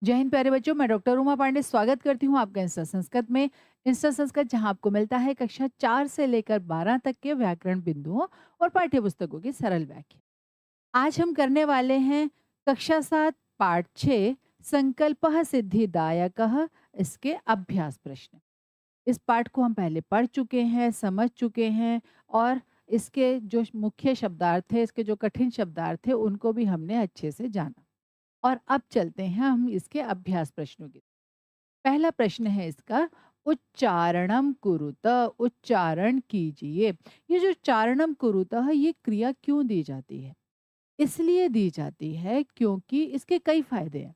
जय हिंद प्यारे बच्चों, मैं डॉक्टर उमा पांडे स्वागत करती हूँ आपका इंस्टा संस्कृत में। इंस्टा संस्कृत जहाँ आपको मिलता है कक्षा 4 से लेकर 12 तक के व्याकरण बिंदुओं और पाठ्य पुस्तकों की सरल व्याख्या। आज हम करने वाले हैं कक्षा 7 पाठ 6 संकल्पः सिद्धिदायकः, इसके अभ्यास प्रश्न। इस पाठ को हम पहले पढ़ चुके हैं, समझ चुके हैं और इसके जो मुख्य शब्दार्थ थे, इसके जो कठिन शब्दार्थ थे, उनको भी हमने अच्छे से जाना। और अब चलते हैं हम इसके अभ्यास प्रश्नों की। पहला प्रश्न है इसका, उच्चारणम कुरुत, उच्चारण कीजिए। ये जो चारणम कुरुत है, ये क्रिया क्यों दी जाती है? इसलिए दी जाती है क्योंकि इसके कई फायदे हैं।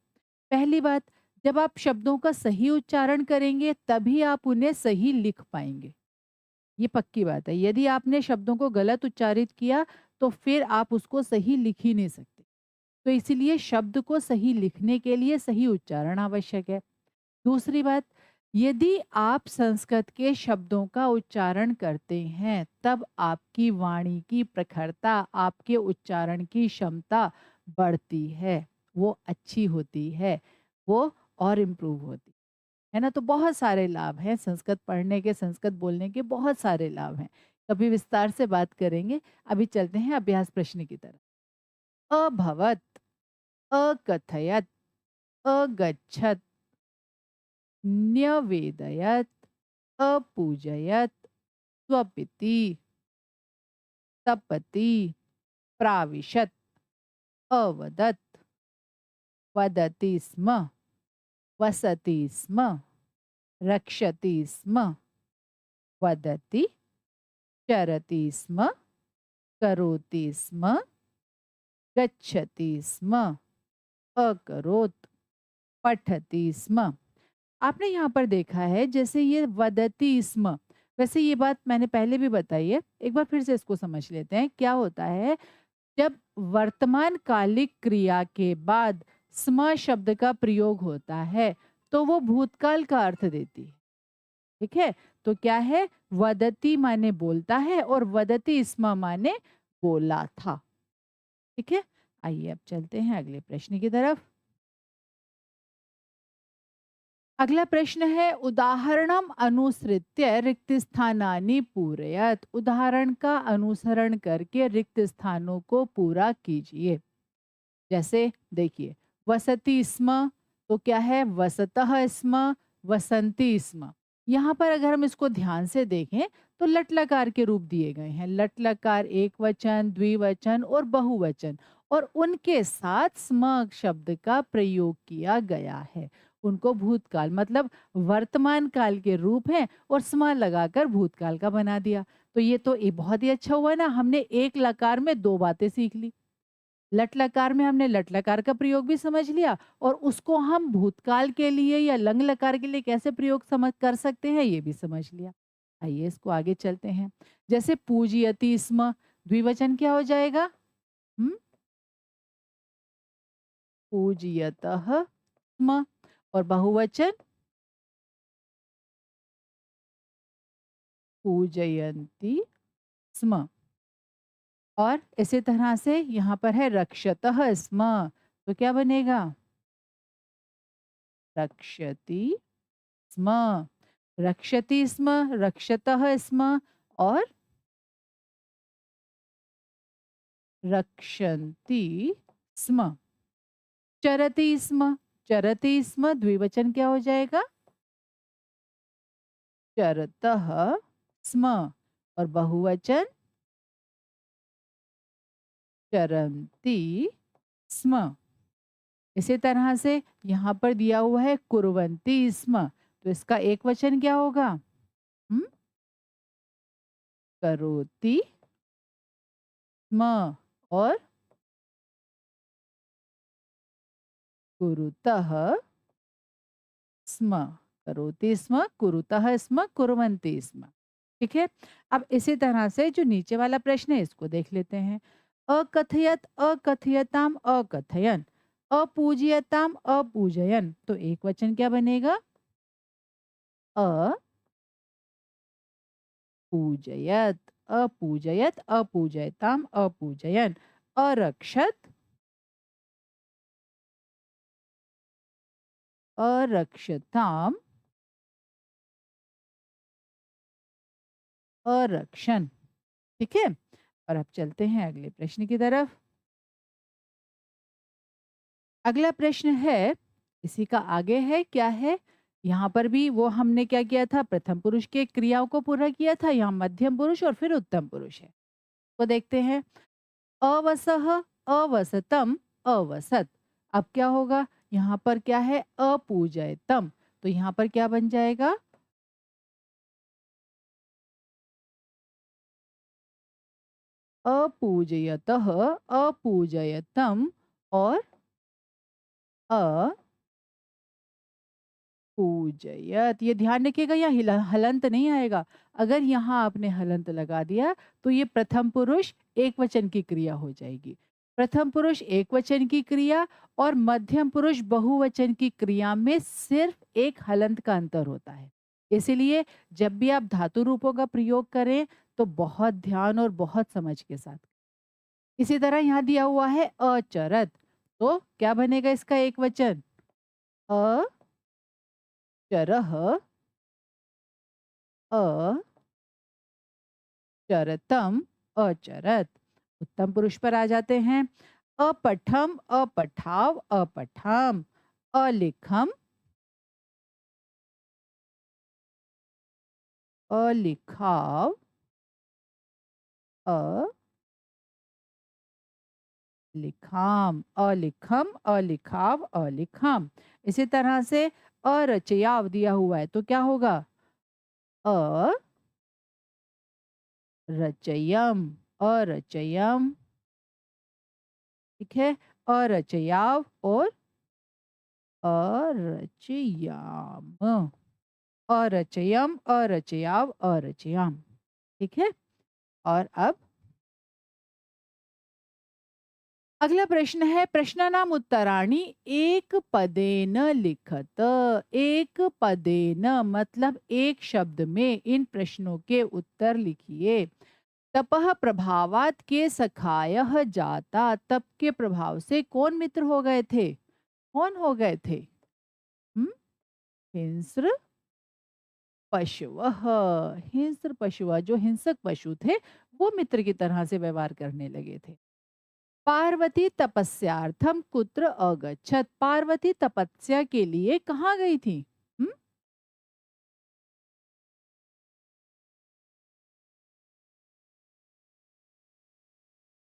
पहली बात, जब आप शब्दों का सही उच्चारण करेंगे तभी आप उन्हें सही लिख पाएंगे। ये पक्की बात है। यदि आपने शब्दों को गलत उच्चारित किया तो फिर आप उसको सही लिख ही नहीं सकते। तो इसीलिए शब्द को सही लिखने के लिए सही उच्चारण आवश्यक है। दूसरी बात, यदि आप संस्कृत के शब्दों का उच्चारण करते हैं तब आपकी वाणी की प्रखरता, आपके उच्चारण की क्षमता बढ़ती है, वो अच्छी होती है, वो और इम्प्रूव होती है ना। तो बहुत सारे लाभ हैं संस्कृत पढ़ने के, संस्कृत बोलने के बहुत सारे लाभ हैं। कभी विस्तार से बात करेंगे। अभी चलते हैं अभ्यास प्रश्न की तरफ। अभवत, अकथयत, अगच्छत, न्यवेदयत, अपूजयत, स्वपिति, तपति, प्राविशत, अवदत, वदति स्म, वसति स्म, रक्षति स्म, वदति, चरति स्म, करोति स्म, गच्छति स्म, अकरोत्, पठति स्म। आपने यहाँ पर देखा है जैसे ये वदति स्म, वैसे ये बात मैंने पहले भी बताई है, एक बार फिर से इसको समझ लेते हैं। क्या होता है, जब वर्तमान कालिक क्रिया के बाद स्म शब्द का प्रयोग होता है तो वो भूतकाल का अर्थ देती है। ठीक है, तो क्या है, वदति माने बोलता है और वदति स्म माने बोला था। ठीक है, आइए अब चलते हैं अगले प्रश्न की तरफ। अगला प्रश्न है, उदाहरणम अनुसृत्य रिक्त स्थानानि पूरयत। उदाहरण का अनुसरण करके रिक्त स्थानों को पूरा कीजिए। जैसे देखिए, वसति स्म, तो क्या है, वसतः स्म, वसंती स्म। यहाँ पर अगर हम इसको ध्यान से देखें तो लट लकार के रूप दिए गए हैं। लट लकार एक वचन, द्विवचन और बहुवचन, और उनके साथ स्म शब्द का प्रयोग किया गया है। उनको भूतकाल मतलब वर्तमान काल के रूप हैं और स्म लगाकर भूतकाल का बना दिया। तो ये बहुत ही अच्छा हुआ ना, हमने एक लकार में दो बातें सीख ली। लट लकार में हमने लट लकार का प्रयोग भी समझ लिया और उसको हम भूतकाल के लिए या लंग लकार के लिए कैसे प्रयोग समझ कर सकते हैं ये भी समझ लिया। आइए इसको आगे चलते हैं। जैसे पूजयति स्म, द्विवचन क्या हो जाएगा? हम्म, पूजयतः स्म। और बहुवचन पूजयन्ति स्म। और इसी तरह से यहाँ पर है रक्षतः स्म, तो क्या बनेगा? रक्षति स्म, रक्षति स्म, रक्षतः स्म और रक्षन्ति स्म। चरति स्म, चरति स्म, द्विवचन क्या हो जाएगा? चरतः स्म। और बहुवचन चरन्ति स्म। इसी तरह से यहाँ पर दिया हुआ है कुर्वन्ति स्म, तो इसका एक वचन क्या होगा? हम्म, करोति स्म और कुरुतः स्म। करोति स्म, कुरुतः स्म, कुर्वन्ति स्म। ठीक है, अब इसी तरह से जो नीचे वाला प्रश्न है इसको देख लेते हैं। अकथयत, अकथयताम, अकथयन, अपूजयताम, अपूजयन, तो एक वचन क्या बनेगा? अपूजयत, अपूजयत, अपूजयताम, अपूजयन, अरक्षत, अरक्षताम, अरक्षण। ठीक है? और अब चलते हैं अगले प्रश्न की तरफ। अगला प्रश्न है, इसी का आगे है, क्या है? यहाँ पर भी वो हमने क्या किया था? प्रथम पुरुष के क्रियाओं को पूरा किया था, यहाँ मध्यम पुरुष और फिर उत्तम पुरुष है। तो देखते हैं, अवसः, अवसतम, अवसत। अब क्या होगा? यहाँ पर क्या है? अपूजयतम। तो यहाँ पर क्या बन जाएगा? अपूजयतः, अपूजयतम और अपूजयत। ये ध्यान रखिएगा, यहाँ हलंत नहीं आएगा। अगर यहाँ आपने हलंत लगा दिया तो ये प्रथम पुरुष एक वचन की क्रिया हो जाएगी। प्रथम पुरुष एक वचन की क्रिया और मध्यम पुरुष बहुवचन की क्रिया में सिर्फ एक हलंत का अंतर होता है। इसीलिए जब भी आप धातु रूपों का प्रयोग करें तो बहुत ध्यान और बहुत समझ के साथ। इसी तरह यहाँ दिया हुआ है अचरत, तो क्या बनेगा इसका एक वचन? अचरह, अचरतम, अचरत। उत्तम पुरुष पर आ जाते हैं। अपठम, अपठाव, अपठाम, अलिखम, अलिखाव, अलिखाम, अलिखम, अलिखाव, अलिखाम। इसी तरह से अरचयाव दिया हुआ है तो क्या होगा? अरचयम, अरचयम। ठीक है? अरचयाव और अरचयाम, अरचयम, अरचयाव, अरचयाम। ठीक है? और अब अगला प्रश्न है, प्रश्नानाम उत्तराणि एक पदेन लिखत। एक पदेन मतलब एक शब्द में इन प्रश्नों के उत्तर लिखिए। तपह प्रभावात के सखायः जाता, तप के प्रभाव से कौन मित्र हो गए थे? कौन हो गए थे? हम्म? हिंस्र पशुवः, हिंस्र पशुवः, जो हिंसक पशु थे वो मित्र की तरह से व्यवहार करने लगे थे। पार्वती तपस्यार्थम कुत्र अगच्छत, पार्वती तपस्या के लिए कहाँ गई थी? हम्म?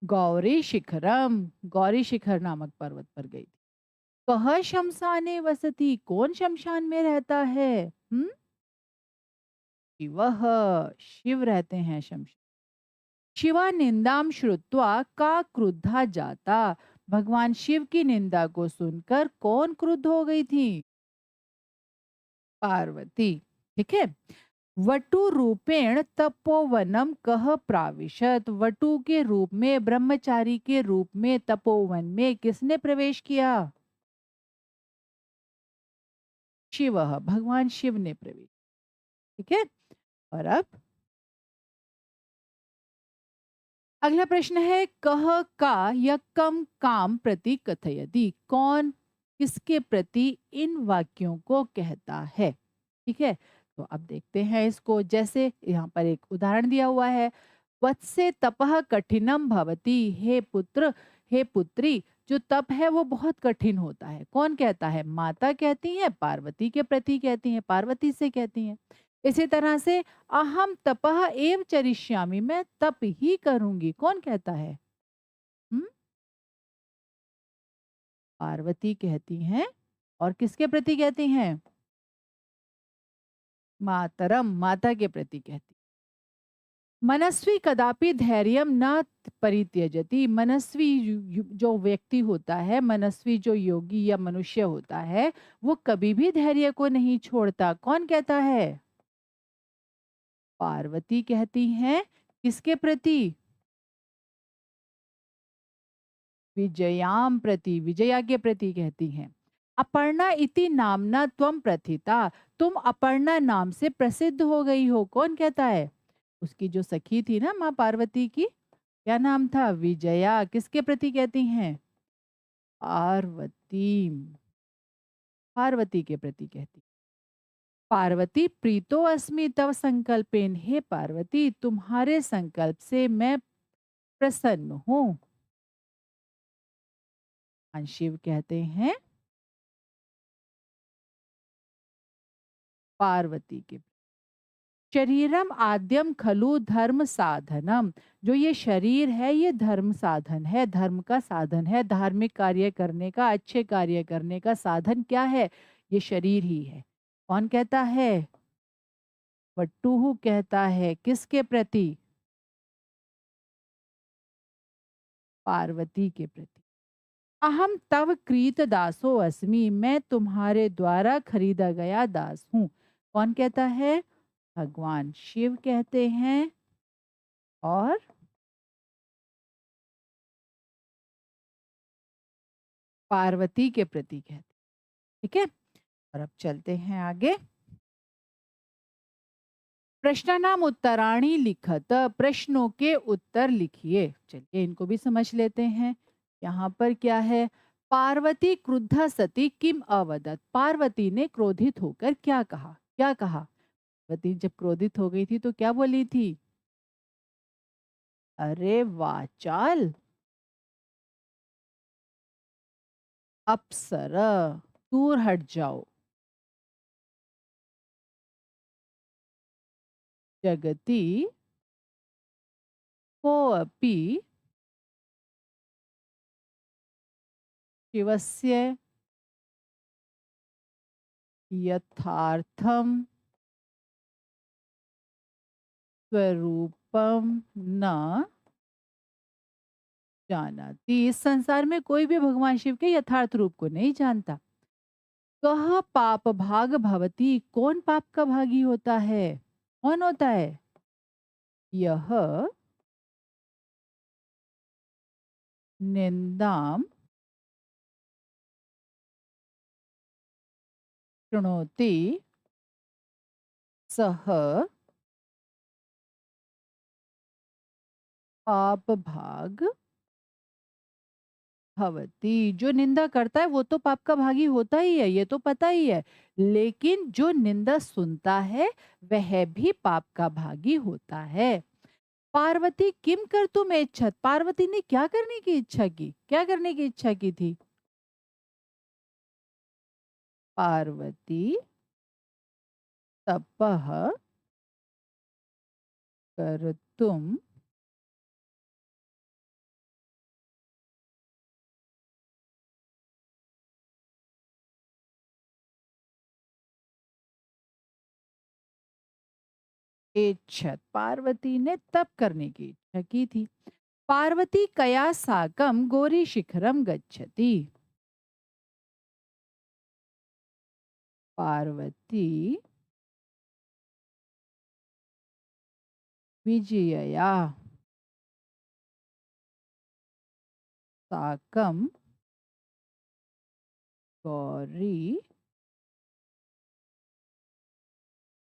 गौरी शिखरम, गौरी शिखर नामक पर्वत पर गई थी। कह शमशाने वसती, कौन शमशान में रहता है? हम्म? शिवः, शिव रहते हैं शमशान। शिवा निंदाम श्रुत्वा का क्रुद्धा जाता, भगवान शिव की निंदा को सुनकर कौन क्रुद्ध हो गई थी? पार्वती। ठीक है? वटु रूपेण तपोवनम कह प्राविशत, वटु के रूप में, ब्रह्मचारी के रूप में तपोवन में किसने प्रवेश किया? शिव, भगवान शिव ने प्रवेश। ठीक है? और अब अगला प्रश्न है, कह का या कम काम प्रति कथयति, कौन किसके प्रति इन वाक्यों को कहता है? ठीक है? तो अब देखते हैं इसको, जैसे यहाँ पर एक उदाहरण दिया हुआ है, वत्से तपः कठिनम भवति, हे पुत्र, हे पुत्री, जो तप है वो बहुत कठिन होता है। कौन कहता है? माता कहती है, पार्वती के प्रति कहती है, पार्वती से कहती हैं। इसी तरह से अहम तपः एव चरिष्यामि, मैं तप ही करूंगी, कौन कहता है? हम्म? पार्वती कहती हैं। और किसके प्रति कहती हैं? मातरम, माता के प्रति कहती। मनस्वी कदापि धैर्यम न परित्यजति, मनस्वी जो व्यक्ति होता है, मनस्वी जो योगी या मनुष्य होता है, वो कभी भी धैर्य को नहीं छोड़ता। कौन कहता है? पार्वती कहती हैं। किसके प्रति? विजयाम प्रति, विजया के प्रति कहती हैं। अपर्णा इति नामना त्वम प्रथिता, तुम अपर्णा नाम से प्रसिद्ध हो गई हो, कौन कहता है? उसकी जो सखी थी ना माँ पार्वती की, क्या नाम था? विजया। किसके प्रति कहती हैं? पार्वती। पार्वती के प्रति कहती। पार्वती प्रीतो अस्मि तव संकल्पेन, हे पार्वती तुम्हारे संकल्प से मैं प्रसन्न हूँ। शिव कहते हैं पार्वती के, शरीरम आद्यम खलु धर्म साधनम, जो ये शरीर है ये धर्म साधन है, धर्म का साधन है, धार्मिक कार्य करने का, अच्छे कार्य करने का साधन क्या है? ये शरीर ही है। कौन कहता है? वट्टुहु कहता है। किसके प्रति? पार्वती के प्रति। अहम तव क्रीत दासो अस्मि, मैं तुम्हारे द्वारा खरीदा गया दास हूँ। कौन कहता है? भगवान शिव कहते हैं। और पार्वती के प्रति कहते हैं। ठीक है, और अब चलते हैं आगे। प्रश्नानाम उत्तराणी लिखत, प्रश्नों के उत्तर लिखिए। चलिए इनको भी समझ लेते हैं। यहाँ पर क्या है? पार्वती क्रुद्ध सती किम अवदत, पार्वती ने क्रोधित होकर क्या कहा? क्या कहा? पार्वती जब क्रोधित हो गई थी तो क्या बोली थी? अरे वाचाल अप्सरा, दूर हट जाओ। जगति कोऽपि शिवस्य यथार्थम स्वरूपम न जानाति, इस संसार में कोई भी भगवान शिव के यथार्थ रूप को नहीं जानता। कह पाप भाग भवती, कौन पाप का भागी होता है? कौन होता है? यह निंदाम शृणोति सह पाप भाग भवती, जो निंदा करता है वो तो पाप का भागी होता ही है, ये तो पता ही है। लेकिन जो निंदा सुनता है वह भी पाप का भागी होता है। पार्वती किम कर तुम इच्छत, पार्वती ने क्या करने की इच्छा की? क्या करने की इच्छा की थी? पार्वती तपह कर तुम इच्छत, पार्वती ने तप करने की इच्छा की थी। पार्वती कया साकम गौरी शिखरम गच्छति, पार्वती विजयया साकम गौरी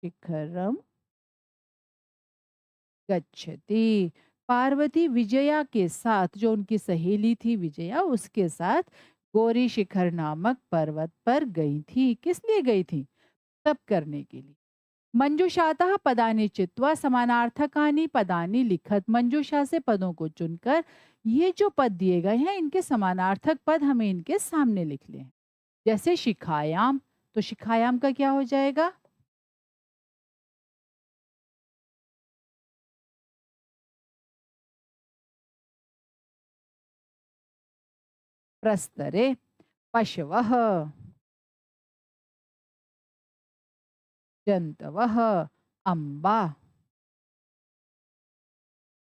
शिखरम गच्छति, पार्वती विजया के साथ, जो उनकी सहेली थी विजया, उसके साथ गौरी शिखर नामक पर्वत पर गई थी। किस लिए गई थी? तप करने के लिए। मंजूषातः पदानि चित्वा समानार्थकानि पदानि लिखत, मंजूषा से पदों को चुनकर ये जो पद दिए गए हैं इनके समानार्थक पद हमें इनके सामने लिख लें। जैसे शिखायाम, तो शिखायाम का क्या हो जाएगा? प्रस्तरे पशवः जंतवः अम्बा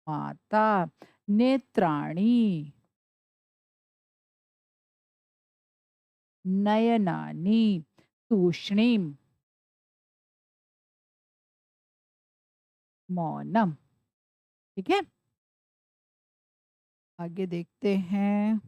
माता नेत्राणि नयनानि तूष्णीम मौनम। ठीक है, आगे देखते हैं।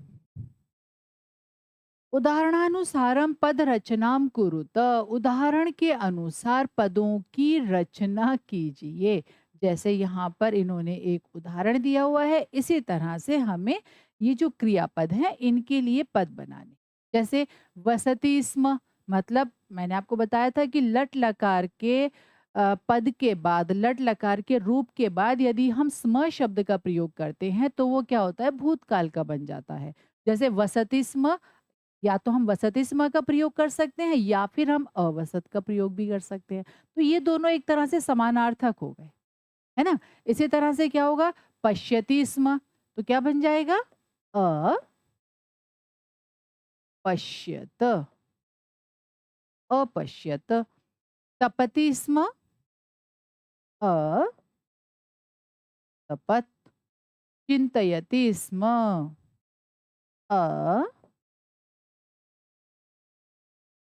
उदाहरणानुसारम पद रचनाम कुरुत, उदाहरण के अनुसार पदों की रचना कीजिए। जैसे यहाँ पर इन्होंने एक उदाहरण दिया हुआ है, इसी तरह से हमें ये जो क्रियापद हैं इनके लिए पद बनाने। जैसे वसति स्म, मतलब मैंने आपको बताया था कि लट लकार के पद के बाद, लट लकार के रूप के बाद यदि हम स्म शब्द का प्रयोग करते हैं तो वो क्या होता है, भूतकाल का बन जाता है। जैसे वसति स्म, या तो हम वसति स्म का प्रयोग कर सकते हैं या फिर हम अवसत का प्रयोग भी कर सकते हैं। तो ये दोनों एक तरह से समानार्थक हो गए, है ना? इसी तरह से क्या होगा, पश्यति स्म, तो क्या बन जाएगा? अपश्यत, अपश्यत। तपति स्म, अतपत। चिंतयति स्म,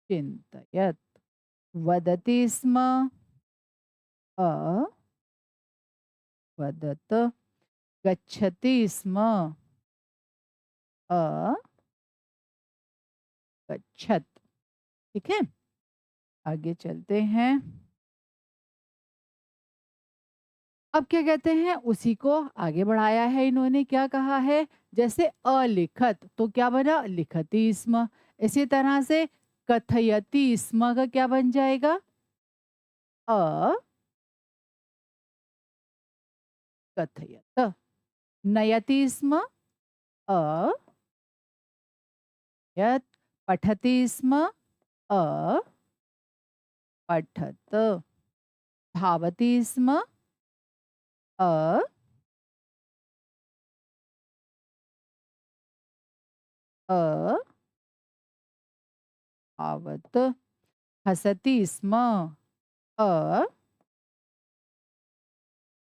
अचिंतयत। वदति स्म, अवदत। गच्छति स्म, अगच्छत। ठीक है? आगे चलते हैं। अब क्या कहते हैं, उसी को आगे बढ़ाया है इन्होंने, क्या कहा है, जैसे अलिखत तो क्या बना, लिखति स्म। इसी तरह से कथयति स्म का क्या बन जाएगा, अकथयत। नयति स्म, अयत। पठति स्म, अपठत। धावति स्म, अधावत। हसति स्म,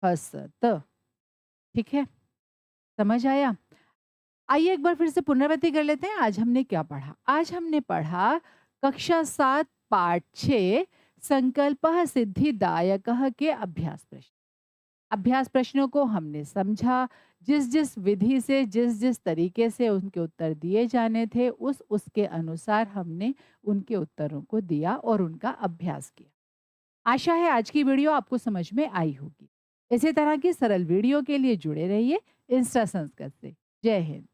अहसत। ठीक है, समझ आया? आइए एक बार फिर से पुनरावृत्ति कर लेते हैं। आज हमने क्या पढ़ा? आज हमने पढ़ा कक्षा 7 पाठ 6 संकल्पः सिद्धिदायकः के अभ्यास प्रश्न। अभ्यास प्रश्नों को हमने समझा, जिस जिस विधि से, जिस जिस तरीके से उनके उत्तर दिए जाने थे, उसके अनुसार हमने उनके उत्तरों को दिया और उनका अभ्यास किया। आशा है आज की वीडियो आपको समझ में आई होगी। इसी तरह की सरल वीडियो के लिए जुड़े रहिए इंस्टा संस्कृत से। जय हिंद।